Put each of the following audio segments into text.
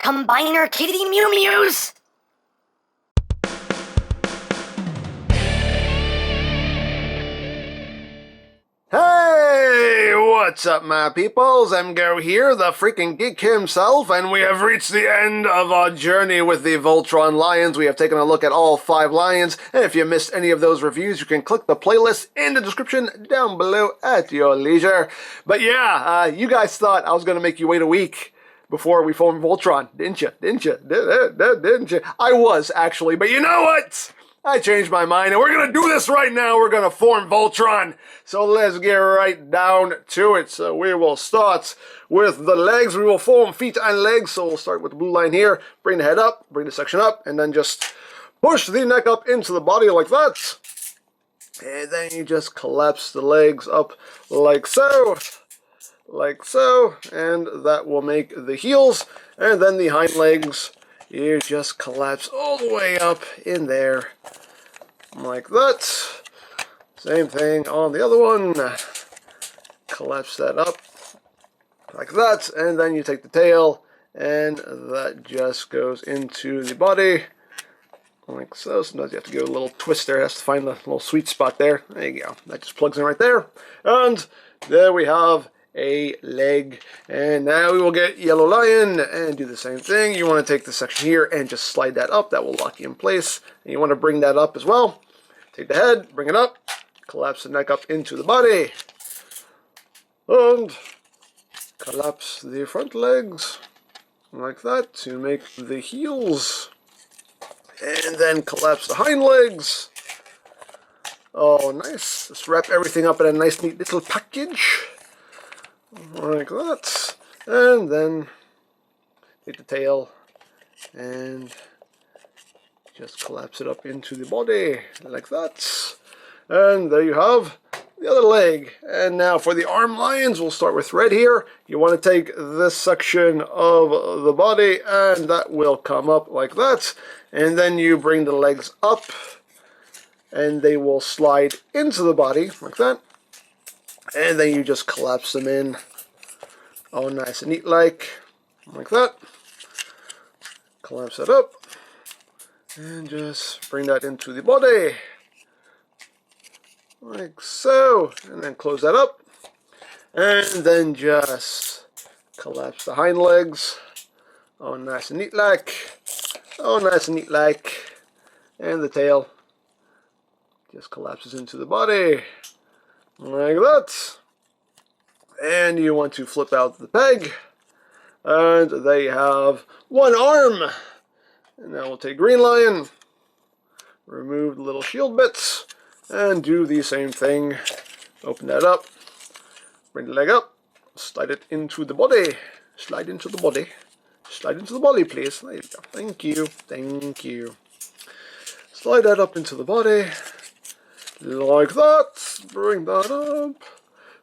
Combiner Kitty Mew Mews! Hey, what's up, my peoples? EmGo here, the freaking geek himself, and we have reached the end of our journey with the Voltron lions. We have taken a look at all 5 lions, and if you missed any of those reviews, you can click the playlist in the description down below at your leisure. But yeah, you guys thought I was going to make you wait a week before we formed Voltron, didn't you? Didn't you? I was, actually, but you know what? I changed my mind, and we're going to do this right now. We're going to form Voltron. So let's get right down to it. So we will start with the legs. We will form feet and legs. So we'll start with the blue line here. Bring the head up, bring the section up, and then just push the neck up into the body like that. And then you just collapse the legs up like so. Like so. And that will make the heels. And then the hind legs, you just collapse all the way up in there, like that. Same thing on the other one. Collapse that up, like that, and then you take the tail, and that just goes into the body, like so. Sometimes you have to give it a little twist there. It has to find the little sweet spot there. There you go. That just plugs in right there. And there we have a leg. And now we will get yellow lion and do the same thing. You want to take the section here and just slide that up. That will lock you in place. And you want to bring that up as well. Take the head, bring it up, collapse the neck up into the body, and collapse the front legs like that to make the heels, and then collapse the hind legs. Oh, nice. Just wrap everything up in a nice neat little package like that, and then take the tail and just collapse it up into the body like that, and there you have the other leg. And now for the arm lions, we'll start with red here. You want to take this section of the body, and that will come up like that, and then you bring the legs up, and they will slide into the body like that. And then you just collapse them in, all nice and neat like that. Collapse that up, and just bring that into the body, like so. And then close that up, and then just collapse the hind legs, all nice and neat like, all nice and neat like. And the tail just collapses into the body, like that. And you want to flip out the peg, and they have one arm. And now we'll take green lion, remove the little shield bits, and do the same thing. Open that up, bring the leg up, slide it into the body, slide into the body, slide into the body, please. There you go. Thank you, thank you. Slide that up into the body, like that. Bring that up.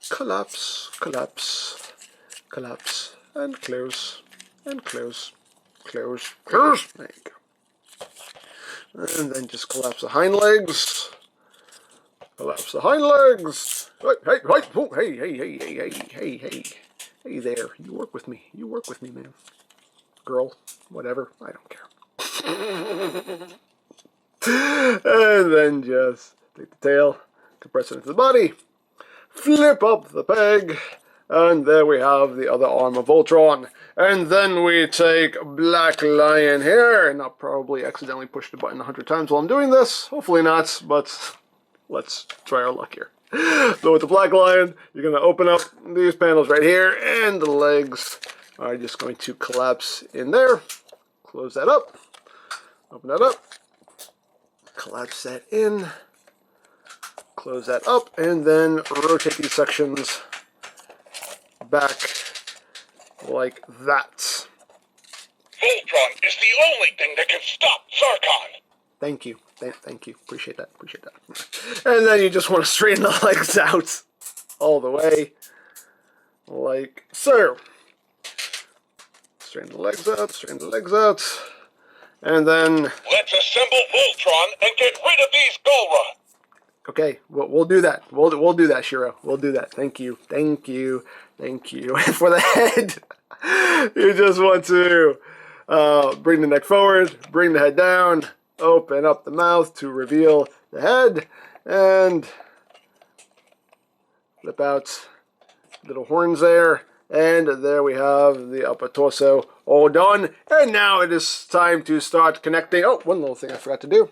Collapse, collapse, collapse, and close, and close, close, close. There you go. And then just collapse the hind legs. Collapse the hind legs. Hey, hey, hey, oh, hey, hey, hey, hey, hey, hey, hey. Hey there. You work with me. You work with me, man. Girl, whatever. I don't care. And then just take the tail, compress it into the body. Flip up the peg, and there we have the other arm of Voltron. And then we take Black Lion here, and I'll probably accidentally push the button 100 times while I'm doing this. Hopefully not, but let's try our luck here. So with the Black Lion, you're going to open up these panels right here, and the legs are just going to collapse in there. Close that up, open that up, collapse that in. Close that up, and then rotate these sections back like that. Voltron is the only thing that can stop Zarkon. Thank you. Thank you. Appreciate that. Appreciate that. And then you just want to straighten the legs out all the way, like so. Straighten the legs out, straighten the legs out. And then let's assemble Voltron and get rid of these Golra. Okay, we'll do that. We'll do that, Shiro. We'll do that. Thank you. Thank you. Thank you. For the head, you just want to Bring the neck forward, bring the head down, open up the mouth to reveal the head, and flip out little horns there. And there we have the upper torso all done. And now it is time to start connecting. Oh, one little thing I forgot to do.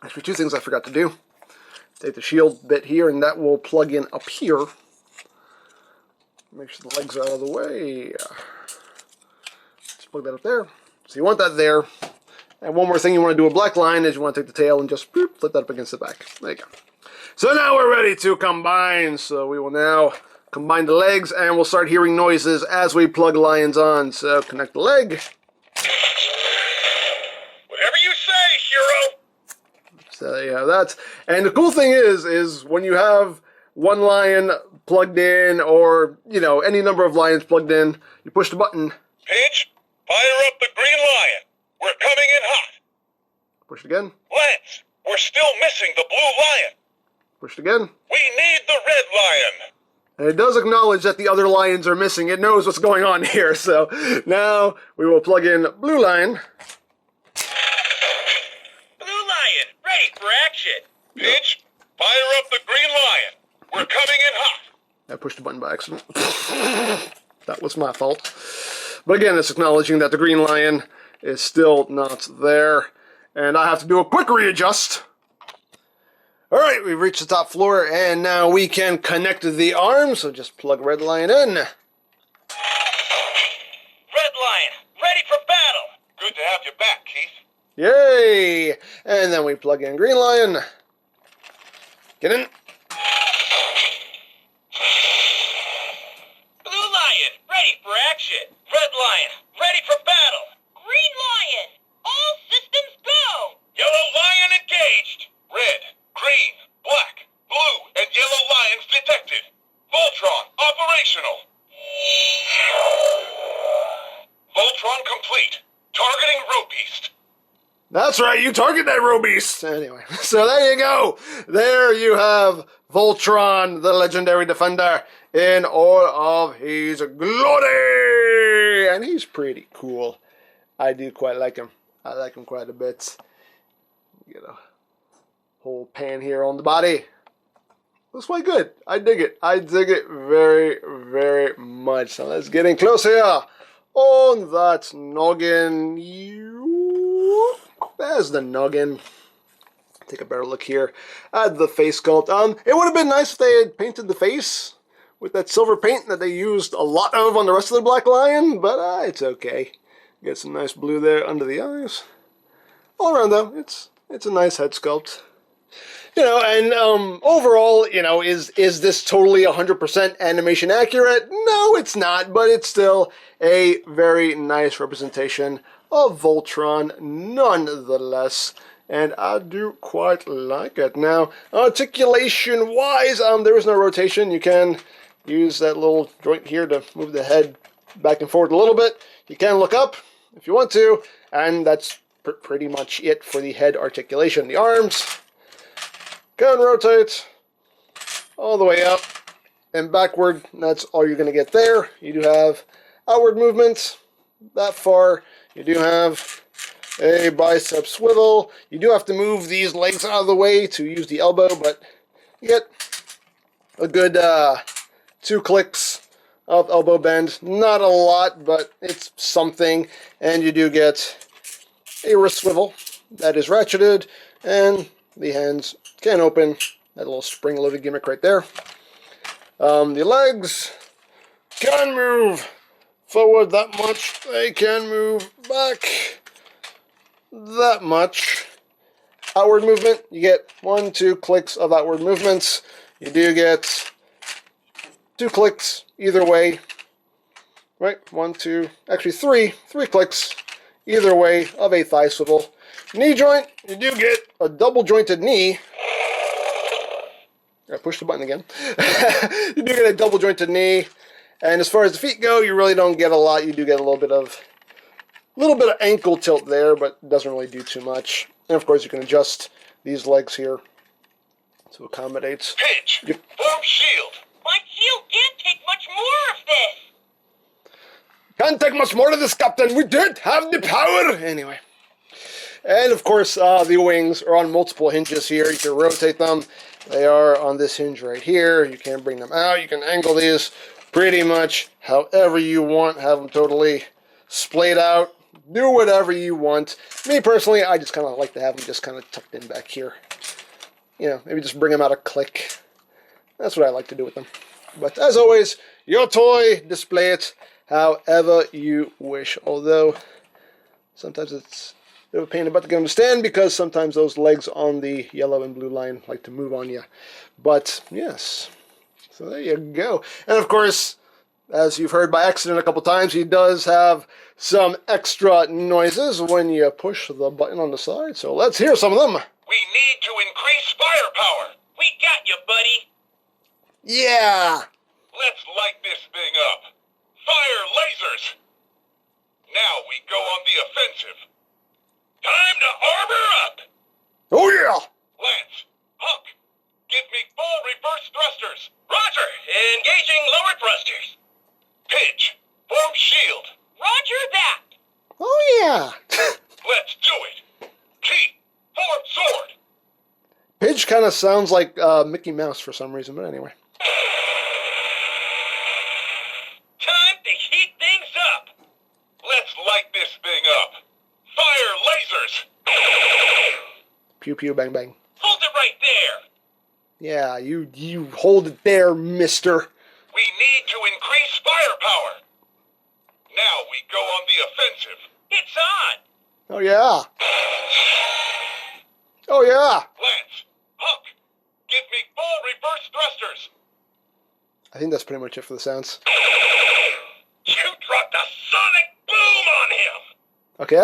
Actually, two things I forgot to do. Take the shield bit here, and that will plug in up here. Make sure the legs are out of the way. Just plug that up there. So you want that there. And one more thing you want to do a black line is you want to take the tail and just boop, flip that up against the back. There you go. So now we're ready to combine. So we will now combine the legs, and we'll start hearing noises as we plug lions on. So connect the leg. Whatever you say, hero. So there you have that. And the cool thing is when you have one lion plugged in, or, you know, any number of lions plugged in, you push the button. Paige, fire up the green lion. We're coming in hot. Push it again. Lance, we're still missing the blue lion. Push it again. We need the red lion. And it does acknowledge that the other lions are missing. It knows what's going on here. So now we will plug in blue lion. Blue lion, ready for action. Paige, fire up the green lion. We're coming in hot. I pushed the button by accident. That was my fault. But again, it's acknowledging that the green lion is still not there. And I have to do a quick readjust. Alright, we've reached the top floor, and now we can connect the arms. So just plug red lion in. Red lion, ready for battle. Good to have you back, Keith. Yay! And then we plug in green lion. Get in. Blue lion, ready for action. Red lion, ready for battle. Green lion, all systems go. Yellow lion engaged. Red, green, black, blue, and yellow lions detected. Voltron operational. Voltron complete. Targeting row beast. That's right, you target that row beast. Anyway, so there you go. There you have Voltron, the legendary defender, in all of his glory. And he's pretty cool. I do quite like him. I like him quite a bit. Get a whole pan here on the body. Looks quite good. I dig it. I dig it very, very much. So let's get in close here on that noggin. There's the noggin. Take a better look here at the face sculpt. It would have been nice if they had painted the face with that silver paint that they used a lot of on the rest of the Black Lion, but it's okay. Get some nice blue there under the eyes. All around though, it's a nice head sculpt. You know, and overall, you know, is this totally 100% animation accurate? No, it's not, but it's still a very nice representation of Voltron nonetheless, and I do quite like it. Now, articulation-wise, there is no rotation. You can use that little joint here to move the head back and forward a little bit. You can look up if you want to, and that's pretty much it for the head articulation. The arms can rotate all the way up and backward. That's all you're going to get there. You do have outward movement that far. You do have a bicep swivel. You do have to move these legs out of the way to use the elbow, but you get a good 2 clicks of elbow bend. Not a lot, but it's something. And you do get a wrist swivel that is ratcheted, and the hands can open. That little spring-loaded gimmick right there. The legs can move forward that much. They can move back that much. Outward movement, you get 1, 2 clicks of outward movements. You do get 2 clicks either way. Right? 1, 2, actually 3 clicks either way of a thigh swivel. Knee joint, you do get a double jointed knee. I pushed the button again. You do get a double jointed knee. And as far as the feet go, you really don't get a lot. You do get a little bit of ankle tilt there, but it doesn't really do too much. And of course, you can adjust these legs here to accommodate. Pitch. Form shield. My shield can't take much more of this. can't take much more of this, Captain. We don't have the power. Anyway. And, of course, the wings are on multiple hinges here. You can rotate them. They are on this hinge right here. You can bring them out. You can angle these pretty much however you want. Have them totally splayed out. Do whatever you want. Me, personally, I just kind of like to have them just kind of tucked in back here. You know, maybe just bring them out a click. That's what I like to do with them. But, as always, your toy, display it however you wish. Although, sometimes it's a bit of a pain in the butt to get them to stand because sometimes those legs on the yellow and blue line like to move on you. But, yes. So there you go. And, of course, as you've heard by accident a couple times, he does have some extra noises when you push the button on the side. So let's hear some of them. We need to increase firepower. We got you, buddy. Yeah! Let's light this thing up. Fire lasers. Now we go on the offensive. Time to armor up. Oh yeah! Lance, Huck, give me full reverse thrusters. Roger. Engaging lower thrusters. Pidge, form shield. Roger that. Oh yeah! Let's do it. Key, form sword. Pidge kind of sounds like Mickey Mouse for some reason, but anyway. Time to heat things up. Let's light this thing up. Fire lasers. Pew pew bang bang. Hold it right there. Yeah, you hold it there, mister. We need to increase firepower. Now we go on the offensive. It's on. Oh yeah. Oh yeah. Lance, Huck, give me full reverse thrusters. I think that's pretty much it for the sounds. You dropped a sonic boom on him. Okay,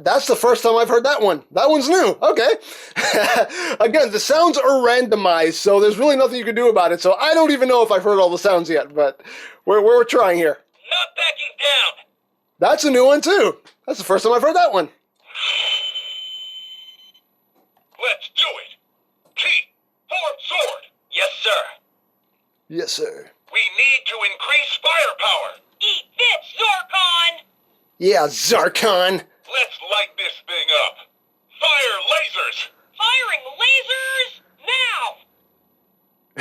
that's the first time I've heard that one. That one's new. Okay. Again, the sounds are randomized, so there's really nothing you can do about it. So I don't even know if I've heard all the sounds yet, but we're trying here. Not backing down. That's a new one too. That's the first time I've heard that one. Let's do it. Key, form sword. Yes, sir. Yes, sir. We need to increase firepower. Eat this, Zorkon. Yeah, Zarkon. Let's light this thing up. Fire lasers. Firing lasers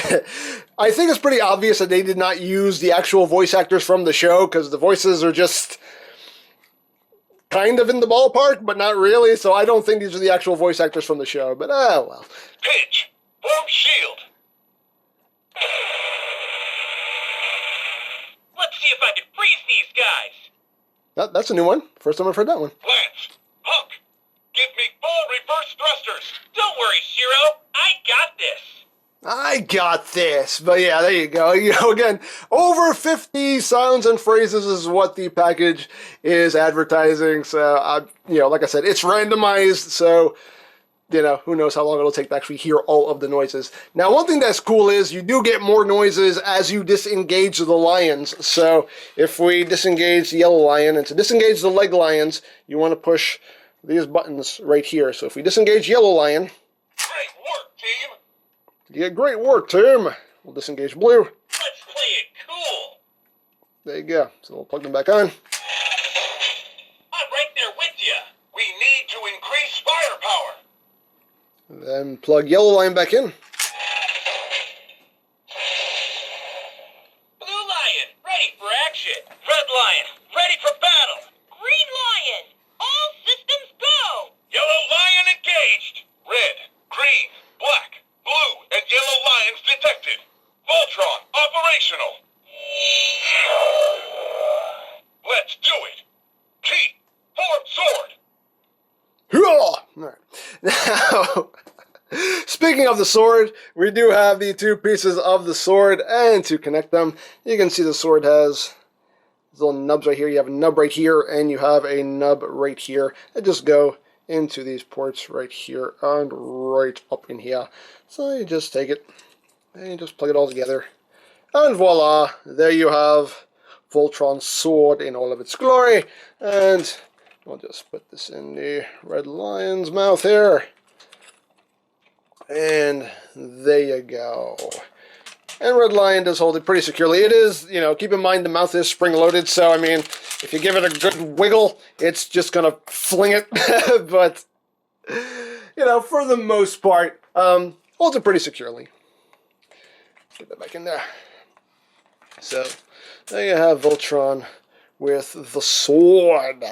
now. I think it's pretty obvious that they did not use the actual voice actors from the show because the voices are just kind of in the ballpark, but not really. So I don't think these are the actual voice actors from the show. But well. Pidge, form shield. Let's see if I can freeze these guys. That's a new one. First time I've heard that one. Lance, Huck, give me full reverse thrusters. Don't worry, Shiro. I got this. I got this. But yeah, there you go. You know, again, over 50 sounds and phrases is what the package is advertising. So, like I said, it's randomized. So, who knows how long it'll take to actually hear all of the noises. Now, one thing that's cool is you do get more noises as you disengage the lions. So, if we disengage the yellow lion, and to disengage the leg lions, you want to push these buttons right here. So, if we disengage yellow lion... Great work, team. Yeah, great work, team. We'll disengage blue. Let's play it cool. There you go. So, we'll plug them back on. I'm right there with you. We need to increase firepower. Then plug yellow line back in. Blue lion, ready for action. Red lion, ready for battle. Green lion, all systems go. Yellow lion engaged. Red, green, black, blue, and yellow lions detected. Voltron operational. Let's do it. Key, form sword. All right. Now, speaking of the sword, we do have the two pieces of the sword, and to connect them, you can see the sword has these little nubs right here. You have a nub right here, and you have a nub right here. They just go into these ports right here and right up in here. So you just take it, and you just plug it all together, and voila, there you have Voltron's sword in all of its glory, and we'll just put this in the red lion's mouth here. And there you go. And Red Lion does hold it pretty securely. It is, you know, keep in mind the mouth is spring-loaded, so, I mean, if you give it a good wiggle, it's just going to fling it. But, you know, for the most part, holds it pretty securely. Get that back in there. So, there you have Voltron with the sword.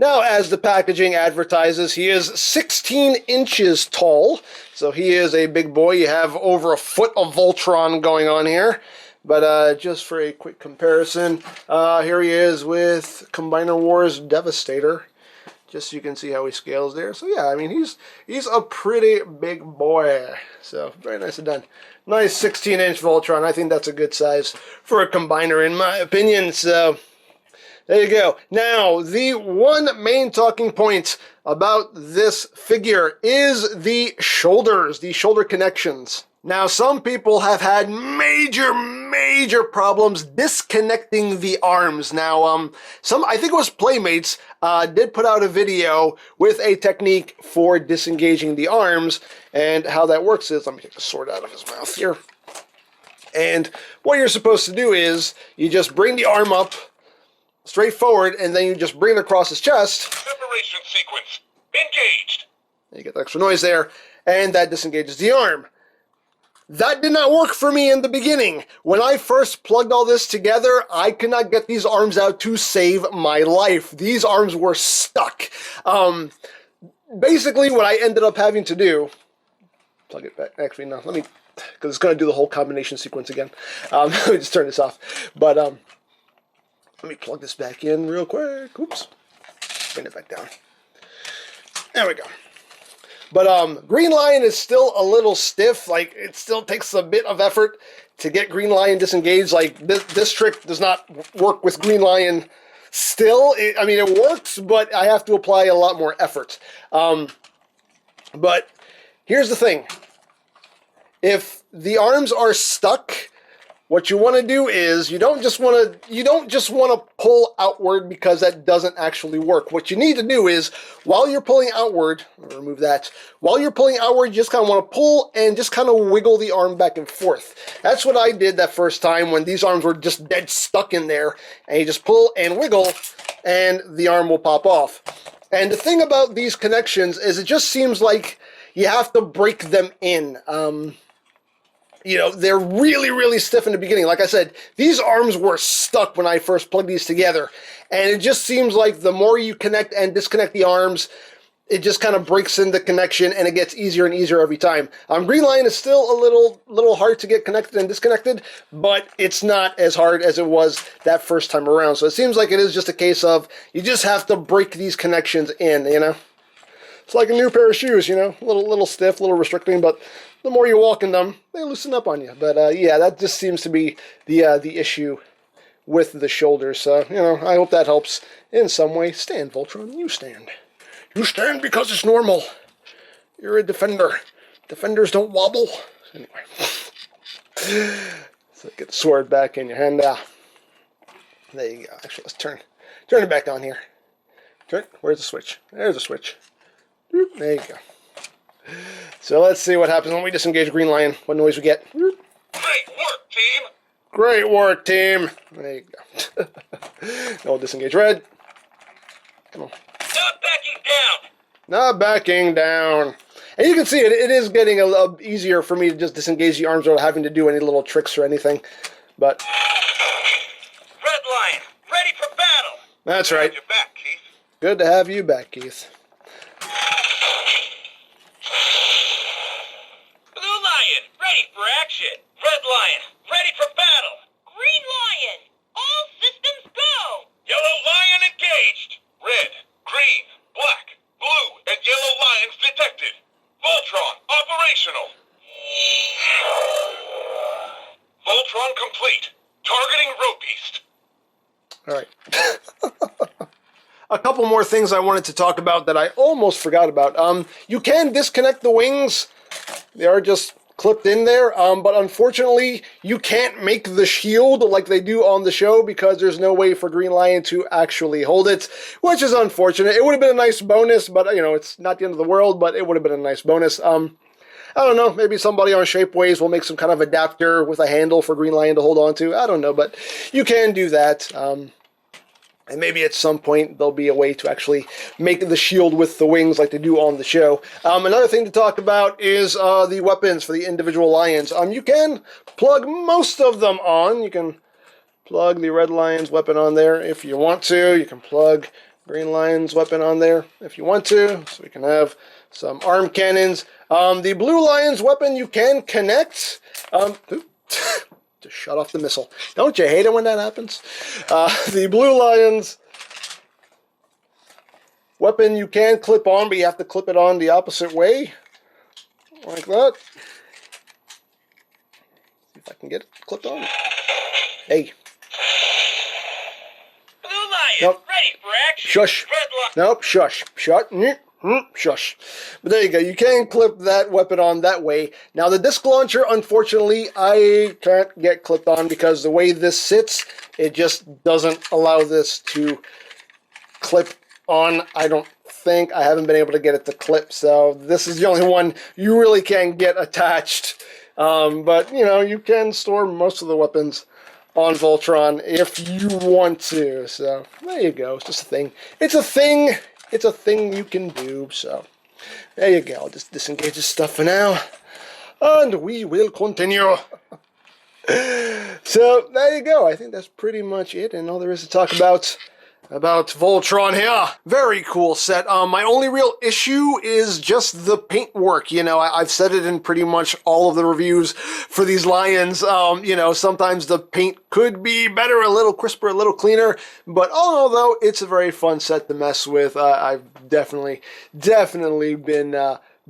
Now, as the packaging advertises, he is 16 inches tall, so he is a big boy. You have over a foot of Voltron going on here. But just for a quick comparison, here he is with Combiner Wars Devastator. Just so you can see how he scales there. So yeah, I mean, he's a pretty big boy. So very nicely done. Nice 16-inch Voltron. I think that's a good size for a Combiner in my opinion. So there you go. Now, the one main talking point about this figure is the shoulders, the shoulder connections. Now, some people have had major problems disconnecting the arms. Now, I think it was Playmates, did put out a video with a technique for disengaging the arms, and how that works is, let me take the sword out of his mouth here. And what you're supposed to do is, you just bring the arm up, straight forward, and then you just bring it across his chest. Separation sequence engaged. You get the extra noise there, and that disengages the arm. That did not work for me in the beginning. When I first plugged all this together, I could not get these arms out to save my life. These arms were stuck. Basically, what I ended up having to do, plug it back, actually, no, let me, because it's going to do the whole combination sequence again. Let me just turn this off. But, let me plug this back in real quick. Oops. Bring it back down. There we go. But Green Lion is still a little stiff. Like, it still takes a bit of effort to get Green Lion disengaged. Like, this trick does not work with Green Lion still. I mean, it works, but I have to apply a lot more effort. But here's the thing. If the arms are stuck, what you want to do is you don't just want to pull outward, because that doesn't actually work. What you need to do is, while you're pulling outward, I'll remove that. While you're pulling outward, you just kind of want to pull and just kind of wiggle the arm back and forth. That's what I did that first time when these arms were just dead stuck in there. And you just pull and wiggle, and the arm will pop off. And the thing about these connections is, it just seems like you have to break them in. You know, they're really stiff in the beginning. Like I said, these arms were stuck when I first plugged these together. And it just seems like the more you connect and disconnect the arms, it just kind of breaks in the connection, and it gets easier and easier every time. Green Lion is still a little hard to get connected and disconnected, but it's not as hard as it was that first time around. So it seems like it is just a case of, you just have to break these connections in, you know? It's like a new pair of shoes, you know? A little stiff, a little restricting, but the more you walk in them, they loosen up on you. But yeah, that just seems to be the issue with the shoulders. So, you know, I hope that helps in some way. Stand, Voltron. You stand. You stand because it's normal. You're a defender. Defenders don't wobble. Anyway. So get the sword back in your hand. There you go. Actually, let's turn it back on here. Where's the switch? There's the switch. There you go. So let's see what happens when we disengage Green Lion. What noise we get. Great work, team. Great work, team. There you go. Now we'll disengage Red. Come on. Not backing down. Not backing down. And you can see it is getting a little easier for me to just disengage the arms without having to do any little tricks or anything. But Red Lion, ready for battle. that's right. You're back, Keith. Good to have you back, Keith. Blue Lion, ready for action. Red Lion, ready for battle. Green Lion, all systems go. Yellow Lion engaged. Red, green, black, blue, and yellow lions detected. Voltron operational. Voltron complete. Targeting Road Beast. All right. A couple more things I wanted to talk about that I almost forgot about. You can disconnect the wings. They are just clipped in there, but unfortunately, you can't make the shield like they do on the show because there's no way for Green Lion to actually hold it, which is unfortunate. It would have been a nice bonus, but, you know, it's not the end of the world, but it would have been a nice bonus. I don't know, maybe somebody on Shapeways will make some kind of adapter with a handle for Green Lion to hold on to. I don't know, but you can do that. And maybe at some point there'll be a way to actually make the shield with the wings like they do on the show. Another thing to talk about is the weapons for the individual lions. You can plug most of them on. You can plug the Red Lion's weapon on there if you want to. You can plug Green Lion's weapon on there if you want to. So we can have some arm cannons. The Blue Lion's weapon you can connect. To shut off the missile. Don't you hate it when that happens? The Blue Lion's weapon you can clip on, but you have to clip it on the opposite way. Like that. See if I can get it clipped on. Hey. Blue Lion, Nope. ready for action. Shush. Red Lion. Nope, shush. Shut. Shush. But there you go. You can clip that weapon on that way. Now, the disc launcher, unfortunately, I can't get clipped on because the way this sits, it just doesn't allow this to clip on. I don't think. I haven't been able to get it to clip, so this is the only one you really can get attached. But, you know, you can store most of the weapons on Voltron if you want to. So, there you go. It's just a thing. It's a thing. It's a thing you can do, so there you go. I'll just disengage this stuff for now, and we will continue. So there you go. I think that's pretty much it, and all there is to talk about Voltron here. Very cool set. My only real issue is just the paint work. You know, I've said it in pretty much all of the reviews for these Lions. You know, sometimes the paint could be better, a little crisper, a little cleaner. But although it's a very fun set to mess with, I've definitely been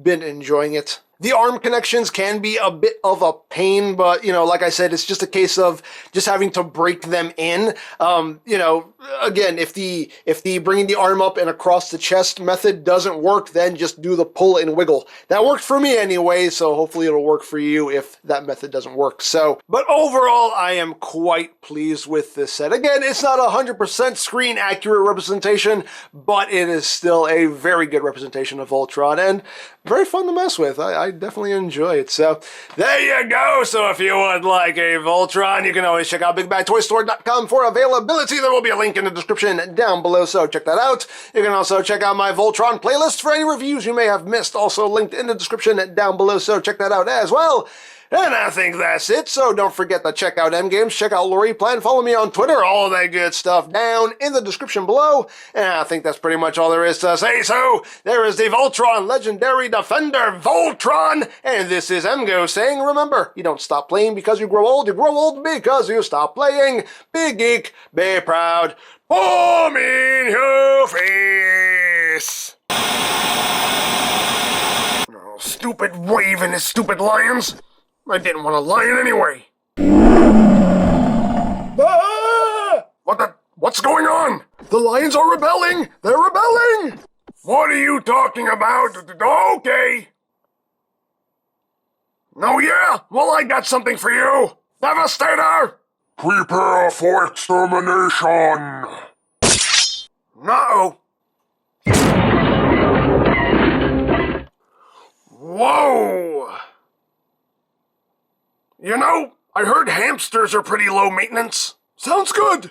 enjoying it. The arm connections can be a bit of a pain, but, you know, like I said, it's just a case of just having to break them in. You know, again, if the bringing the arm up and across the chest method doesn't work, then just do the pull and wiggle. That worked for me anyway, so hopefully it'll work for you if that method doesn't work. So, but overall, I am quite pleased with this set. Again, it's not 100% screen accurate representation, but it is still a very good representation of Voltron and very fun to mess with. I definitely enjoy it. So there you go. So if you would like a Voltron, you can always check out BigBadToyStore.com for availability. There will be a link in the description down below, so check that out. You can also check out my Voltron playlist for any reviews you may have missed, also linked in the description down below, so check that out as well. And I think that's it, so don't forget to check out EmGo's, check out Lori Plan, follow me on Twitter, all of that good stuff down in the description below. And I think that's pretty much all there is to say, so there is the Voltron Legendary Defender Voltron, and this is EmGo saying, remember, you don't stop playing because you grow old because you stop playing. Be geek, be proud, bomb in your face. Oh, stupid Wave and his stupid lions. I didn't want a lion anyway. Ah! What's going on? The lions are rebelling! They're rebelling! What are you talking about? Okay. Oh yeah? Well, I got something for you. Devastator! Prepare for extermination. Uh-oh. Whoa! You know, I heard hamsters are pretty low maintenance. Sounds good.